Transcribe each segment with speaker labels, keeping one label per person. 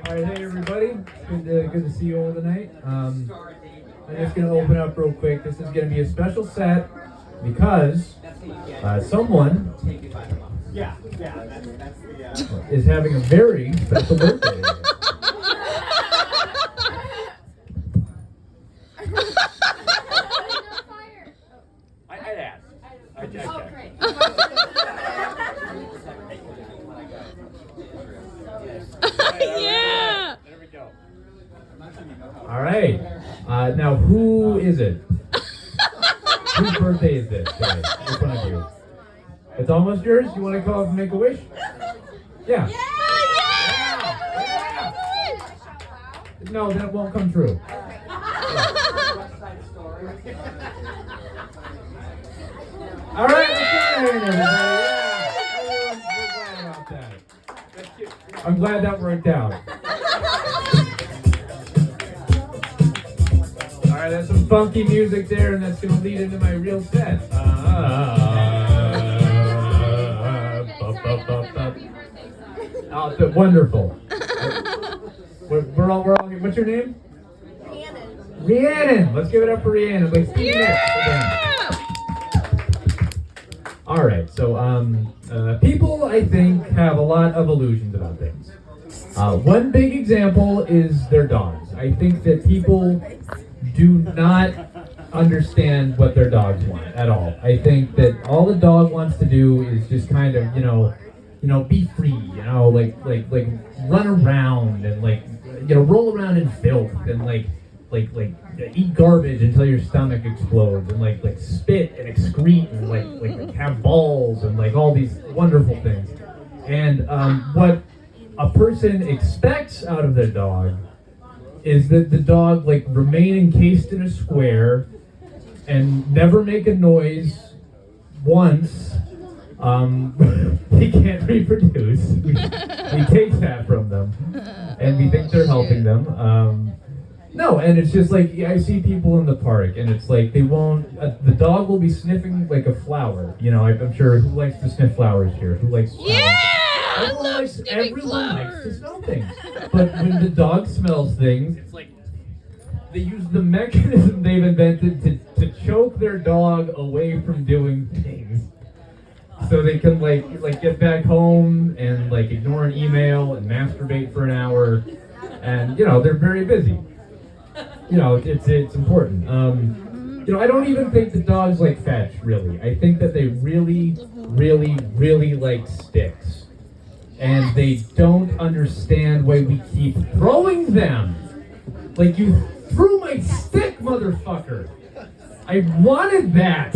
Speaker 1: All right, hey everybody. Good to see you all tonight. I'm just gonna open up real quick. This is gonna be a special set because someone is having a very special birthday. I'd ask. I checked.
Speaker 2: Yeah.
Speaker 1: There we go. All right. Now, who is it? Whose birthday is this today? Which one of you? It's almost yours. You want to call and make a wish? Yeah. Yeah. No, that won't come true. All right, let's go ahead, everybody. Yeah. Everyone's glad about that. That's cute. I'm glad that worked out. All right, that's some funky music there, and that's going to lead into my real set. Oh, wonderful. We're all. What's your name? Rhiannon. Let's give it up for Rhiannon. Like, all right, so people, I think, have a lot of illusions about things. One big example is their dogs. I think that people do not understand what their dogs want at all. I think that all the dog wants to do is just kind of, be free, like run around and roll around in filth and like eat garbage until your stomach explodes and like spit and excrete and like have balls and like all these wonderful things. And what a person expects out of their dog is that the dog like remain encased in a square and never make a noise once. They can't reproduce. We take that from them, and we think they're helping them. No, and it's just like I see people in the park, and it's like they won't. The dog will be sniffing like a flower. I'm sure who likes to sniff flowers here? Who likes flowers?
Speaker 2: Yeah,
Speaker 1: Everyone likes to smell things. But when the dog smells things, it's like they use the mechanism they've invented to choke their dog away from doing things. So they can like get back home and like ignore an email and masturbate for an hour, and they're very busy. It's important. I don't even think the dogs like fetch, really. I think that they really, really, really like sticks. And they don't understand why we keep throwing them. Like, you threw my stick, motherfucker. I wanted that.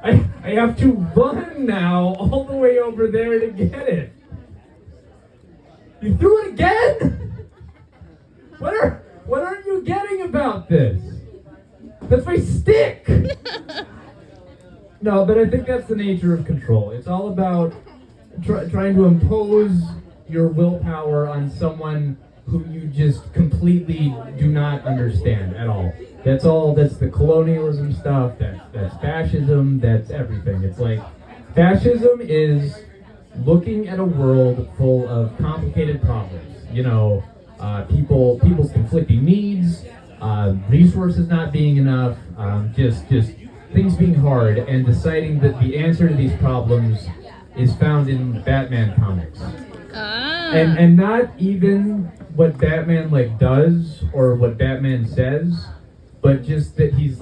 Speaker 1: I have to run now all the way over there to get it. You threw it again? What aren't you getting about this? That's my stick! No, but I think that's the nature of control. It's all about trying to impose your willpower on someone who you just completely do not understand at all. That's the colonialism stuff, that's fascism, that's everything. It's like, fascism is looking at a world full of complicated problems. People's conflicting needs, resources not being enough, just things being hard, and deciding that the answer to these problems is found in Batman comics. And not even what Batman does or what Batman says, but just that he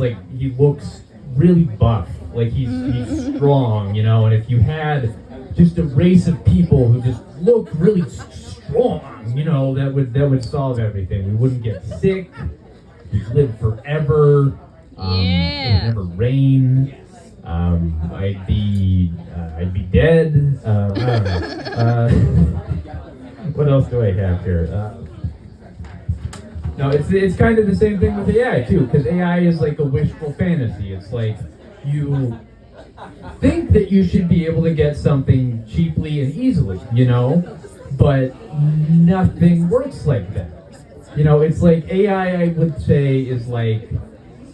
Speaker 1: looks really buff, like he's strong, and if you had just a race of people who just looked really strong, that would solve everything. We wouldn't get sick. We'd live forever. It would never rain. I'd be dead. I don't know. What else do I have here? No, it's kind of the same thing with AI too, because AI is like a wishful fantasy. It's like you think that you should be able to get something cheaply and easily, but nothing works like that. It's like AI, I would say, is like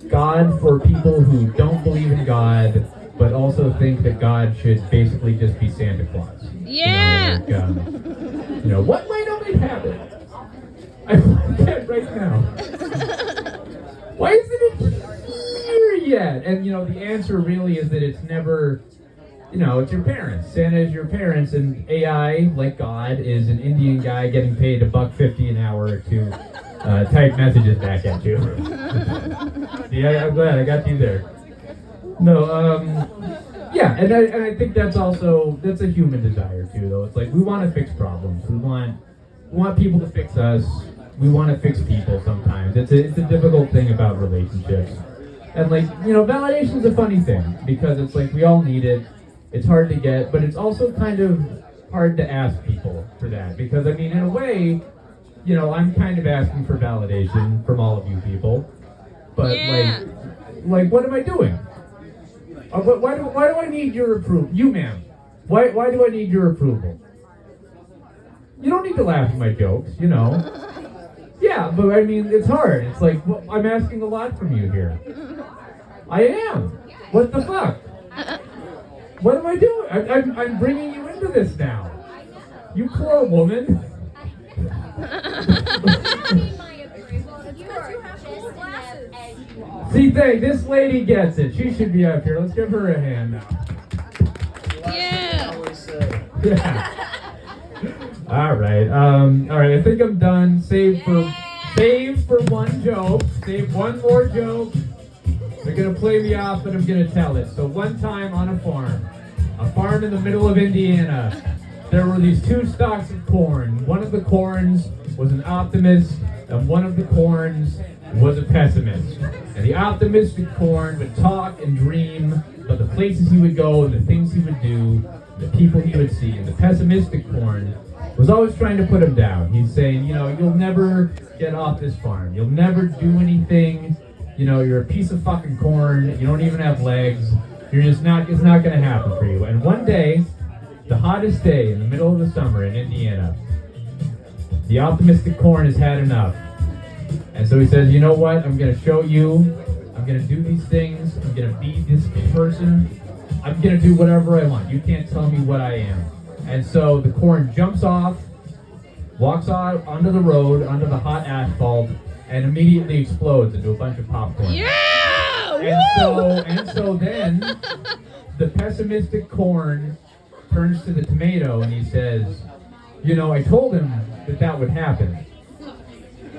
Speaker 1: God for people who don't believe in God, but also think that God should basically just be Santa Claus.
Speaker 2: Yeah.
Speaker 1: What might only happen? I want that right now. Why isn't it here yet? And the answer really is that it's never, it's your parents. Santa is your parents, and AI, like God, is an Indian guy getting paid $1.50 an hour to type messages back at you. Yeah, I'm glad I got you there. No, yeah, and I think that's a human desire too, though. It's like we want to fix problems. We want people to fix us. We want to fix people sometimes. It's a difficult thing about relationships. And validation's a funny thing because it's like we all need it. It's hard to get, but it's also kind of hard to ask people for that because in a way, I'm kind of asking for validation from all of you people. But like what am I doing? Why do I need your approval? You, ma'am. Why do I need your approval? You don't need to laugh at my jokes, Yeah, but it's hard. It's like, I'm asking a lot from you here. I am. What the fuck? What am I doing? I'm bringing you into this now. You poor woman. See, this lady gets it. She should be up here. Let's give her a hand now.
Speaker 2: Yeah.
Speaker 1: All right. I think I'm done. Save for one joke. Save one more joke. They're gonna play me off, but I'm gonna tell it. So one time on a farm in the middle of Indiana, there were these two stalks of corn. One of the corns was an optimist, and one of the corns was a pessimist. And the optimistic corn would talk and dream about the places he would go and the things he would do, the people he would see. And the pessimistic corn was always trying to put him down. He's saying, you'll never get off this farm. You'll never do anything. You're a piece of fucking corn. You don't even have legs. It's not going to happen for you. And one day, the hottest day in the middle of the summer in Indiana, the optimistic corn has had enough. And so he says, you know what? I'm going to show you. I'm going to do these things. I'm going to be this person. I'm going to do whatever I want. You can't tell me what I am. And so the corn jumps off, walks out onto the road, onto the hot asphalt, and immediately explodes into a bunch of popcorn.
Speaker 2: Yeah!
Speaker 1: And so then the pessimistic corn turns to the tomato and he says, I told him that would happen.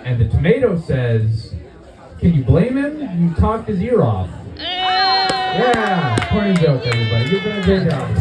Speaker 1: And the tomato says, can you blame him? You talked his ear off. Yeah, corny joke, everybody. You've done a great job.